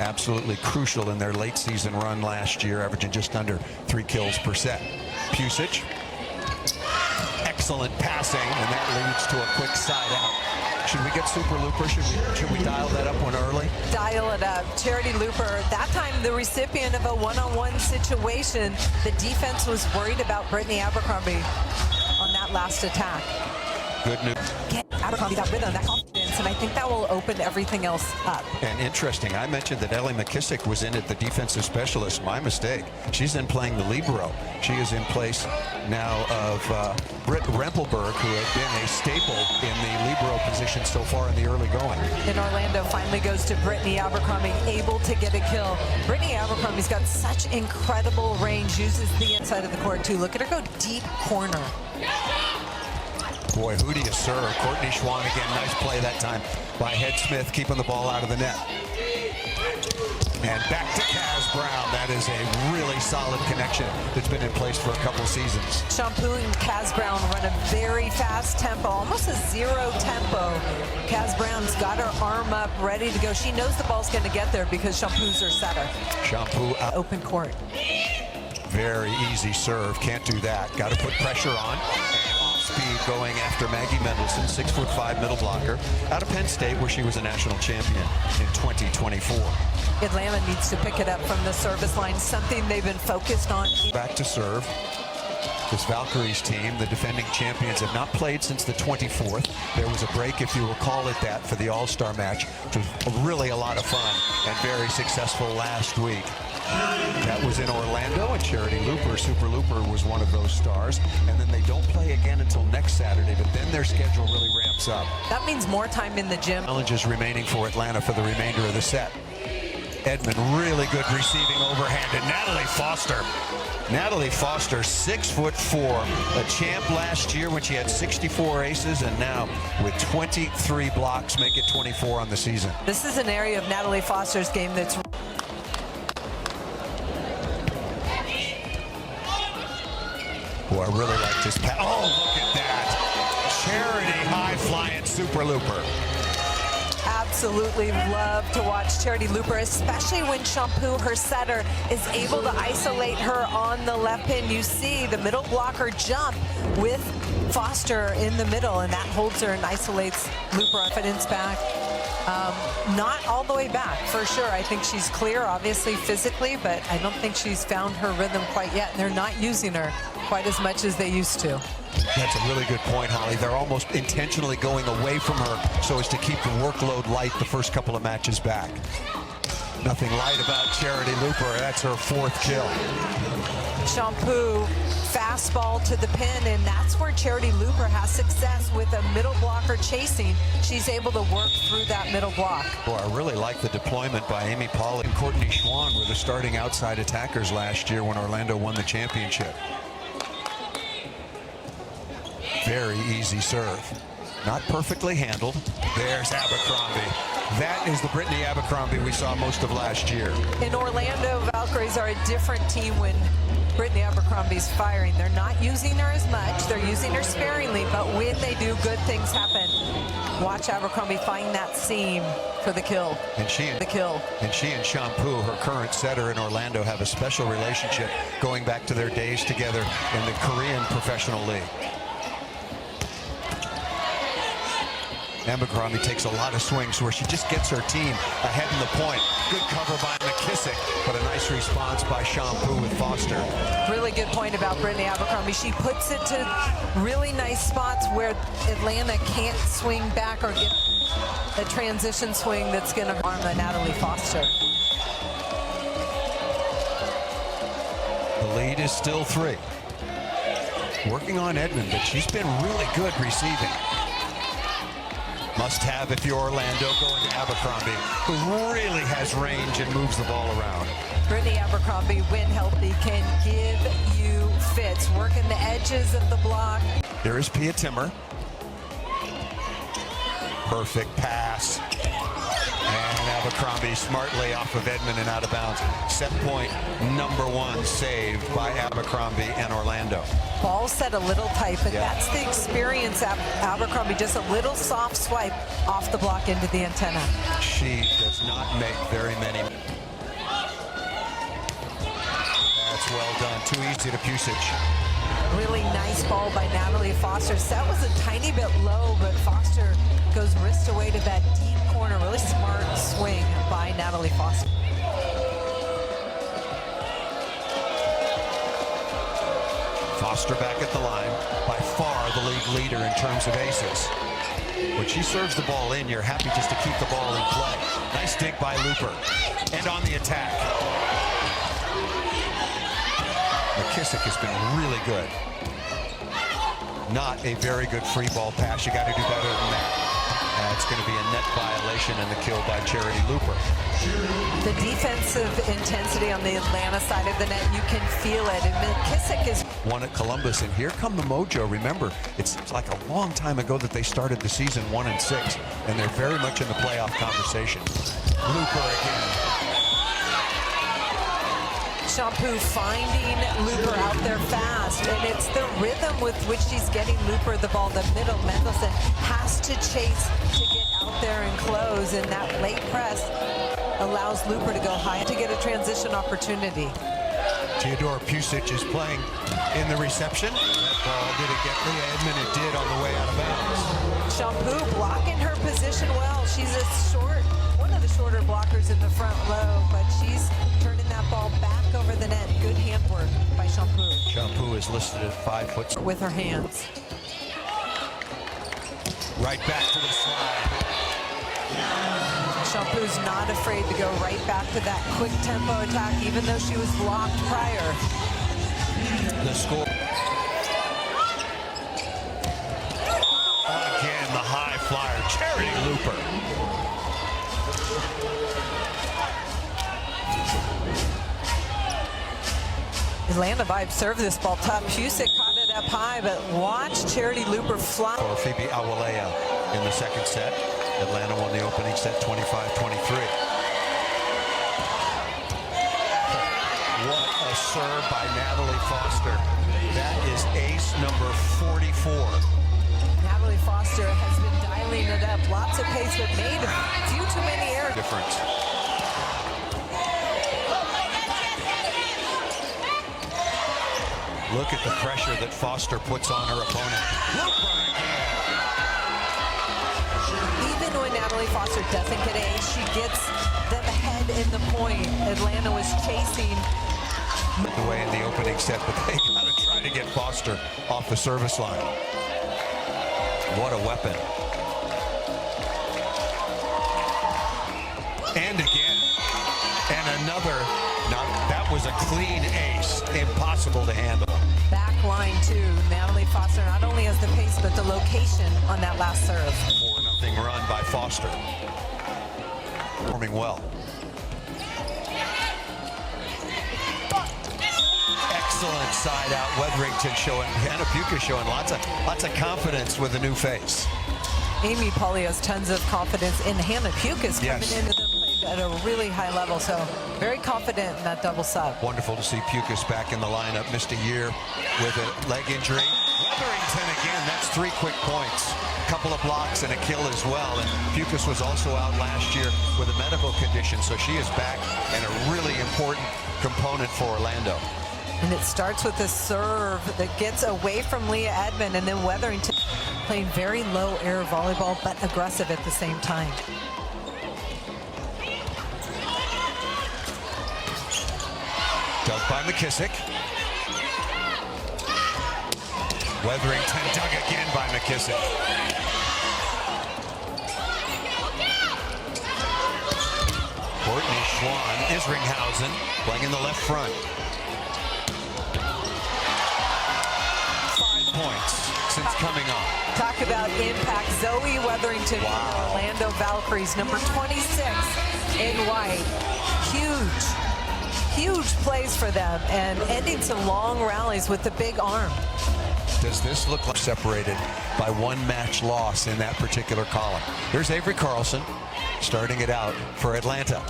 absolutely crucial in their late season run last year, averaging just under 3 kills per set. Pusic, excellent passing, and that leads to a quick side out. Should we get Super Looper? Should we dial that up one early? Dial it up. Charity Looper, that time the recipient of a one-on-one situation. The defense was worried about Brittany Abercrombie on that last attack. Good news. Get Abercrombie that rhythm, that confidence, and I think that will open everything else up. And interesting, I mentioned that Ellie McKissick was in at the defensive specialist. My mistake. She's in playing the libero. She is in place now of Britt Rempelberg, who had been a staple in the libero position so far in the early going. And Orlando finally goes to Brittany Abercrombie, able to get a kill. Brittany Abercrombie's got such incredible range, uses the inside of the court too. Look at her go deep corner. Boy, who do you serve? Courtney Schwann again, nice play that time by Head Smith, keeping the ball out of the net. And back to Kaz Brown. That is a really solid connection that's been in place for a couple seasons. Shampoo and Kaz Brown run a very fast tempo, almost a zero tempo. Kaz Brown's got her arm up, ready to go. She knows the ball's going to get there because Shampoo's her setter. Shampoo out. Open court. Very easy serve. Can't do that. Got to put pressure on. Speed going after Maggie Mendelson, 6'5" middle blocker, out of Penn State, where she was a national champion in 2024. Atlanta needs to pick it up from the service line, something they've been focused on. Back to serve. This Valkyries team, the defending champions, have not played since the 24th. There was a break, if you will call it that, for the All-Star match, which was really a lot of fun and very successful last week. That was in Orlando, and Charity Looper, Super Looper, was one of those stars. And then they don't play again until next Saturday, but then their schedule really ramps up. That means more time in the gym. Challenges remaining for Atlanta for the remainder of the set. Edmond, really good receiving overhand, and Natalie Foster. Natalie Foster, 6'4", a champ last year when she had 64 aces, and now with 23 blocks, make it 24 on the season. This is an area of Natalie Foster's game that's Oh, I really like this pass. Oh, look at that. Charity high-flying Super Looper. Absolutely love to watch Charity Looper, especially when Shampoo, her setter, is able to isolate her on the left pin. You see the middle blocker jump with Foster in the middle, and that holds her and isolates Looper. Confidence back. Not all the way back, for sure. I think she's clear, obviously, physically, but I don't think she's found her rhythm quite yet, and they're not using her quite as much as they used to. That's a really good point, Holly. They're almost intentionally going away from her so as to keep the workload light the first couple of matches back. Nothing light about Charity Looper. That's her 4th kill. Shampoo, fastball to the pin, and that's where Charity Looper has success with a middle blocker chasing. She's able to work through that middle block. Boy, I really like the deployment by Amy Pauley and Courtney Schwann were the starting outside attackers last year when Orlando won the championship. Very easy serve. Not perfectly handled. There's Abercrombie. That is the Brittany Abercrombie we saw most of last year. In Orlando, Valkyries are a different team when Brittany Abercrombie's firing. They're not using her as much. They're using her sparingly, but when they do, good things happen. Watch Abercrombie find that seam for the kill. And she and Shampoo, her current setter in Orlando, have a special relationship going back to their days together in the Korean Professional League. Abercrombie takes a lot of swings where she just gets her team ahead in the point. Good cover by McKissick, but a nice response by Shampoo with Foster. Really good point about Brittany Abercrombie. She puts it to really nice spots where Atlanta can't swing back or get a transition swing that's going to harm Natalie Foster. The lead is still 3. Working on Edmond, but she's been really good receiving. Must have if you're Orlando, going to Abercrombie, who really has range and moves the ball around. Brittany Abercrombie, when healthy, can give you fits, working the edges of the block. There is Pia Timmer. Perfect pass. And Abercrombie smartly off of Edmond and out of bounds. Set point #1 saved by Abercrombie and Orlando. Ball set a little tight, but that's the experience of Abercrombie, just a little soft swipe off the block into the antenna. She does not make very many That's well done. Too easy to Pusic. Really nice ball by Natalie Foster. That was a tiny bit low, but Foster goes wrist away to that deep corner. Really smart swing by Natalie Foster. Foster back at the line, by far the league leader in terms of aces. When she serves the ball in, you're happy just to keep the ball in play. Nice dig by Looper. And on the attack. McKissick has been really good. Not a very good free ball pass. You got to do better than that. It's going to be a net violation and the kill by Charity Looper. The defensive intensity on the Atlanta side of the net, you can feel it. And McKissick is one at Columbus, and here come the mojo. Remember, it's like a long time ago that they started the season 1-6, and they're very much in the playoff conversation. Looper again. Shampoo finding Looper out there fast, and it's the rhythm with which she's getting Looper the ball. The middle, Mendelson has to chase to get out there and close, and that late press allows Looper to go high to get a transition opportunity. Theodora Pusic is playing in the reception. That ball didn't get Leah Edmond. It did on the way out of bounds. Shampoo blocking her position well. She's one of the shorter blockers in the front row, but she's turning that ball back over the net. Good handwork by Shampoo. Shampoo is listed at 5 foot. With her hands. Right back to the slide. Shampoo's not afraid to go right back to that quick tempo attack, even though she was blocked prior. The score. Again, the high flyer, Charity Looper. Atlanta Vibe served this ball top. Pusic caught it up high, but watch Charity Looper fly. For Phoebe Awalea in the second set. Atlanta won the opening set 25-23. What a serve by Natalie Foster. That is ace number 44. Natalie Foster has been dialing it up. Lots of pace, but made a few too many errors. Difference. Look at the pressure that Foster puts on her opponent. Even when Natalie Foster doesn't get an ace, she gets them ahead in the point. Atlanta was chasing the way in the opening set, but they got to try to get Foster off the service line. What a weapon. And again. And another. Now, that was a clean ace. Impossible to handle. Back line too. Natalie Foster not only has the pace, but the location on that last serve. 4-0 run by Foster. Performing well. Excellent side out. Weatherington showing, Hannah Puka showing lots of confidence with a new face. Amy Pauly has tons of confidence in Hannah Puka's coming into the play at a really high level, so very confident in that double sub. Wonderful to see Pukas back in the lineup. Missed a year with a leg injury. Weatherington again, that's 3 quick points. A couple of blocks and a kill as well. And Pukas was also out last year with a medical condition, so she is back and a really important component for Orlando. And it starts with a serve that gets away from Leah Edmond, and then Weatherington playing very low air volleyball, but aggressive at the same time. Dug by McKissick. Weatherington dug again by McKissick. Courtney Schwann, Isringhausen playing in the left front. 5 points since coming on. Talk about impact. Zoe Weatherington from the Orlando Valkyries, number 26 in white. Huge plays for them, and ending some long rallies with the big arm. Does this look like separated by 1 match loss in that particular column? Here's Avery Carlson starting it out for Atlanta.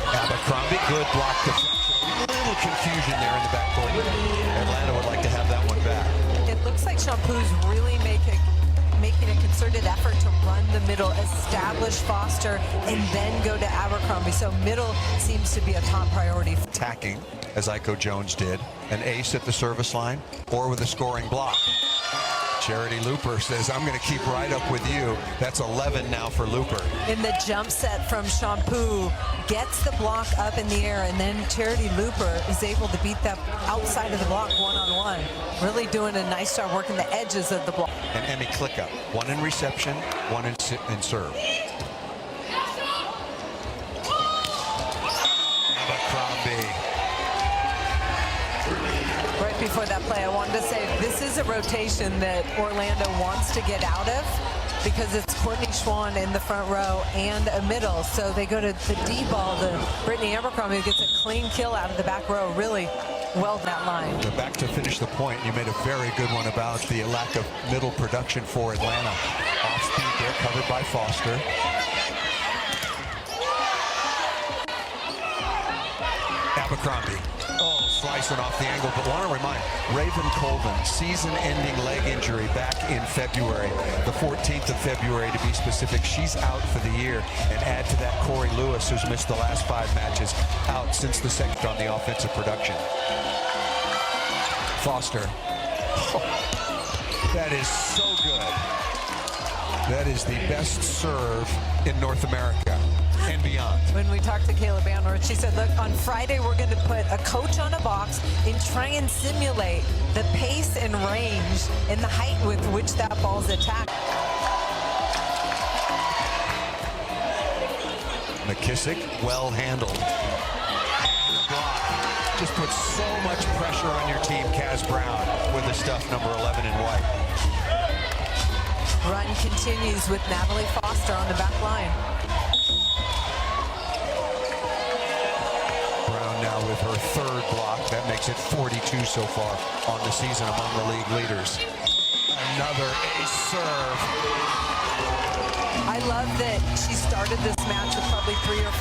Abercrombie, good block defense. A little confusion there in the backcourt. Atlanta would like to have that one back. It looks like Shampoo's really making making a concerted effort to run the middle, establish Foster, and then go to Abercrombie. So middle seems to be a top priority. Attacking, as Iko Jones did, an ace at the service line, or with a scoring block. Charity Looper says, I'm going to keep right up with you. That's 11 now for Looper. In the jump set from Shampoo, gets the block up in the air, and then Charity Looper is able to beat that outside of the block one-on-one. Really doing a nice job working the edges of the block. And Emmy Klicka, one in reception, one in serve. Abercrombie. Right before that play, I wanted to say this is a rotation that Orlando wants to get out of because it's Courtney Schwann in the front row and a middle. So they go to the D ball to Brittany Abercrombie, who gets a clean kill out of the back row. Really well that line. Back to finish the point. You made a very good one about the lack of middle production for Atlanta. Off speed there, covered by Foster. Abercrombie. Oh, slicing off the angle, but want to remind Raven Colvin, season-ending leg injury back in February, the 14th of February to be specific. She's out for the year, and add to that Corey Lewis, who's missed the last 5 matches, out since the second on the offensive production. Foster. Oh, that is so good. That is the best serve in North America and beyond. When we talked to Kayla Banworth, she said, look, on Friday we're going to put a coach on a box and try and simulate the pace and range and the height with which that ball's attacked. McKissick, well handled. Block. Just puts so much pressure on your team, Kaz Brown, with the stuff number 11 in white. Run continues with Natalie Foster on the back line. Now with her 3rd block. That makes it 42 so far on the season among the league leaders. Another ace serve. I love that she started this match with probably 3 or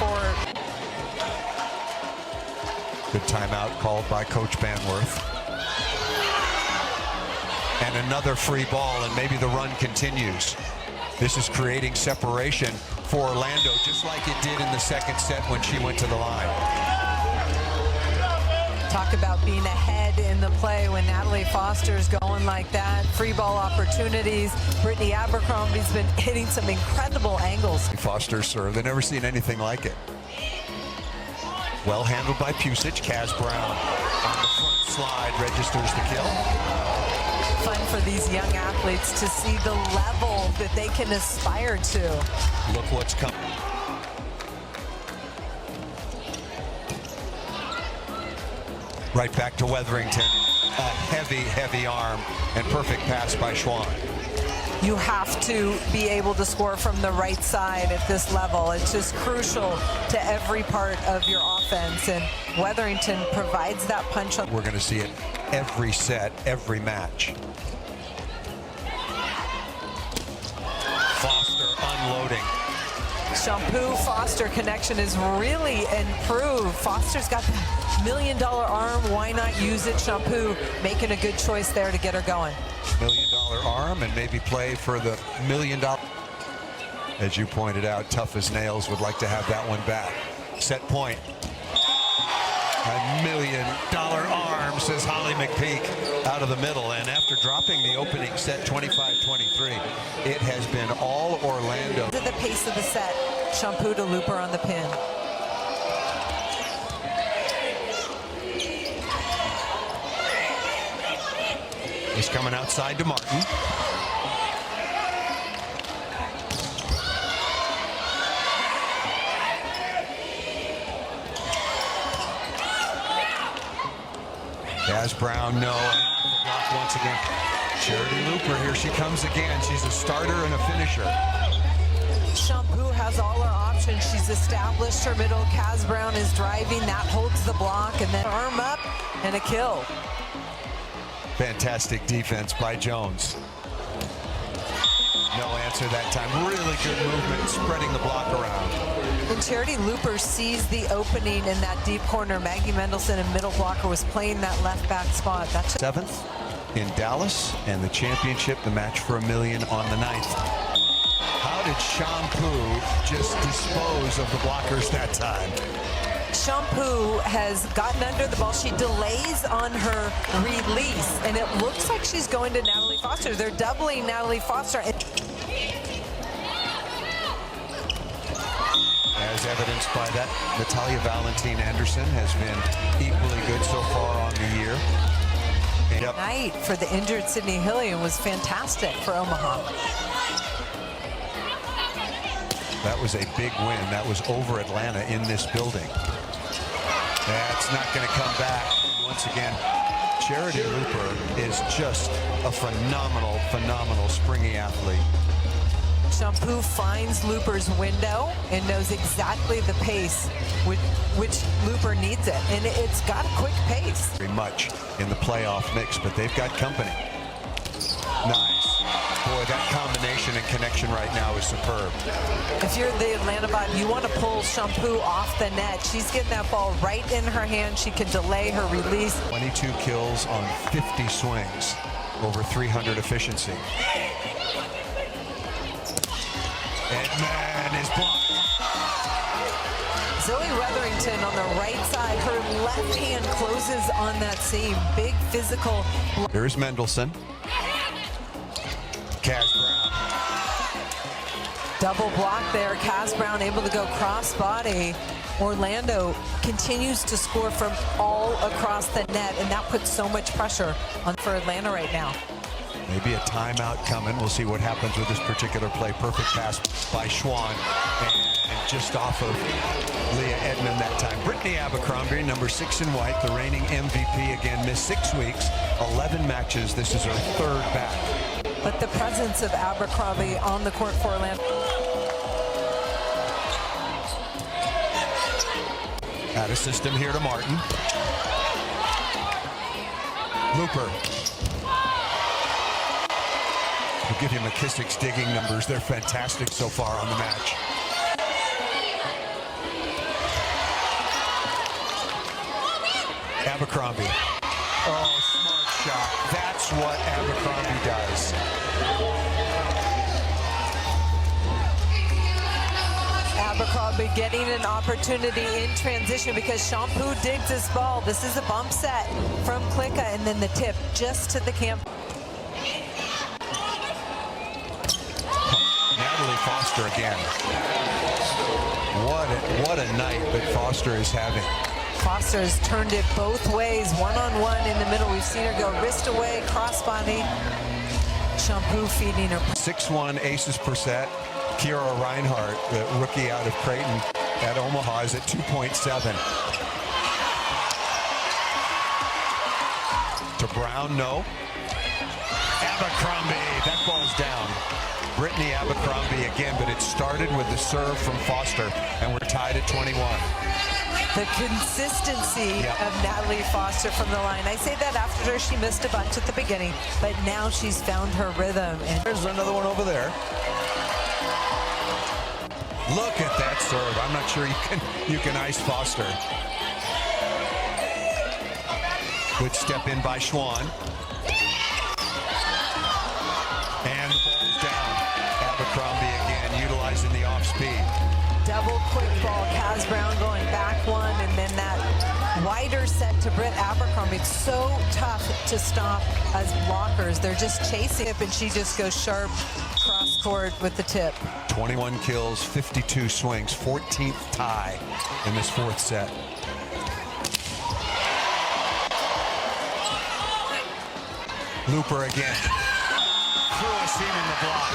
4. Good timeout called by Coach Banworth. And another free ball, and maybe the run continues. This is creating separation for Orlando, just like it did in the second set when she went to the line. Talk about being ahead in the play when Natalie Foster's going like that. Free ball opportunities. Brittany Abercrombie's been hitting some incredible angles. Foster's serve, they've never seen anything like it. Well handled by Pusic. Kaz Brown on the front slide registers the kill. Fun for these young athletes to see the level that they can aspire to. Look what's coming. Right back to Wetherington. A heavy, heavy arm and perfect pass by Schwann. You have to be able to score from the right side at this level. It's just crucial to every part of your offense, and Wetherington provides that punch. We're going to see it every set, every match. Foster unloading. Shampoo Foster connection is really improved. Foster's got the $1 million arm. Why not use it? Shampoo making a good choice there to get her going. $1 million arm, and maybe play for the $1 million. As you pointed out, tough as nails would like to have that one back. Set point. $1 million arm, says Holly McPeak, out of the middle. And after dropping the opening set 25-23, it has been all Orlando. To the pace of the set, Shampoo to Looper on the pin. He's coming outside to Martin. Kaz Brown, no. Block once again. Charity Looper, here she comes again. She's a starter and a finisher. Shampoo has all her options. She's established her middle. Kaz Brown is driving. That holds the block, and then arm up and a kill. Fantastic defense by Jones. No answer that time. Really good movement, spreading the block around. And Charity Looper sees the opening in that deep corner. Maggie Mendelson, a middle blocker, was playing that left back spot. That's 7th. in Dallas, and the championship, the match for $1 million on the 9th. How did Shampoo just dispose of the blockers that time? Shampoo has gotten under the ball. She delays on her release, and it looks like she's going to Natalie Foster. They're doubling Natalie Foster. As evidenced by that, Natalia Valentin Anderson has been equally good so far on the year. Yep. Night for the injured Sydney Hillian was fantastic for Omaha. That was a big win. That was over Atlanta in this building. That's not going to come back. Once again, Charity Looper is just a phenomenal springy athlete. Shampoo finds Looper's window and knows exactly the pace which Looper needs it. And it's got a quick pace. Very much in the playoff mix, but they've got company. Nice. Boy, that combination and connection right now is superb. If you're the Atlanta Vibe, you want to pull Shampoo off the net. She's getting that ball right in her hand. She can delay her release. 22 kills on 50 swings, over 300 efficiency. Edman is blocked. Zoe Weatherington on the right side. Her left hand closes on that seam. Big physical. Here's Mendelssohn. Kaz Brown. Double block there. Kaz Brown able to go cross body. Orlando continues to score from all across the net, and that puts so much pressure on for Atlanta right now. Maybe a timeout coming. We'll see what happens with this particular play. Perfect pass by Schwann, and just off of Leah Edman that time. Brittany Abercrombie, number 6 in white, the reigning MVP, again missed 6 weeks, 11 matches. This is her 3rd back. But the presence of Abercrombie on the court for Orlando. Out of system here to Martin. Looper. We'll give you McKissick's digging numbers. They're fantastic so far on the match. Abercrombie. Oh, smart shot. That's what Abercrombie does. Abercrombie getting an opportunity in transition because Shampoo digs this ball. This is a bump set from Klicka, and then the tip just to the camp. Natalie Foster again. What a night that Foster is having. Foster has turned it both ways, one-on-one in the middle. We've seen her go wrist away, crossbody. Shampoo feeding her. 6'1" aces per set. Kiera Reinhardt, the rookie out of Creighton at Omaha, is at 2.7. To Brown, no. Abercrombie, that ball's down. Brittany Abercrombie again, but it started with the serve from Foster, and we're tied at 21. The consistency of Natalie Foster from the line. I say that after she missed a bunch at the beginning, but now she's found her rhythm. And there's another one over there. Look at that serve. I'm not sure you can ice Foster. Good step in by Schwann. And the ball's down. Abercrombie again utilizing the off speed. Double quick ball. Kaz Brown going back one, and then that wider set to Britt Abercrombie. It's so tough to stop as blockers. They're just chasing it, and she just goes sharp cross court with the tip. 21 kills, 52 swings, 14th tie in this 4th set. Looper again. Cruel seam in the block.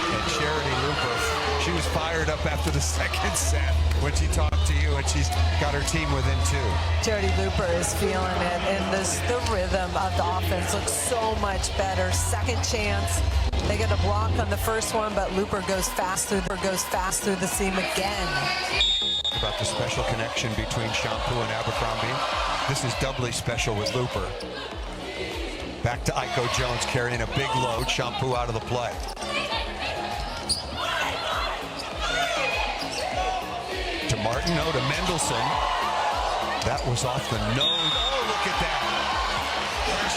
And Charity Looper, she was fired up after the 2nd set when she talked to you, and she's got her team within 2. Charity Looper is feeling it, and the rhythm of the offense looks so much better. Second chance. They get a block on the first one, but Looper goes fast through the seam again. About the special connection between Shampoo and Abercrombie. This is doubly special with Looper. Back to Iko Jones carrying a big load. Shampoo out of the play. To Martin, to Mendelssohn. That was off the nose. Oh, look at that.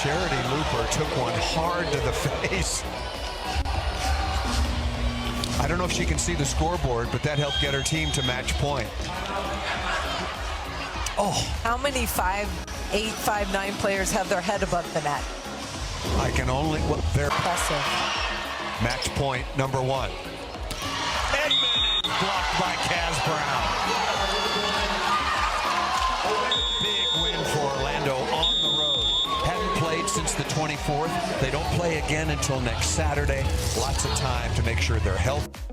Charity Looper took one hard to the face. I don't know if she can see the scoreboard, but that helped get her team to match point. Oh. How many 5'8", 5'9" players have their head above the net? I can only, well, they're Impressive. Match point number 1. Edmund blocked by Kaz Brown. Big win for Orlando on the road. Hadn't played since the 24th. They don't play again until next Saturday. Lots of time to make sure they're healthy.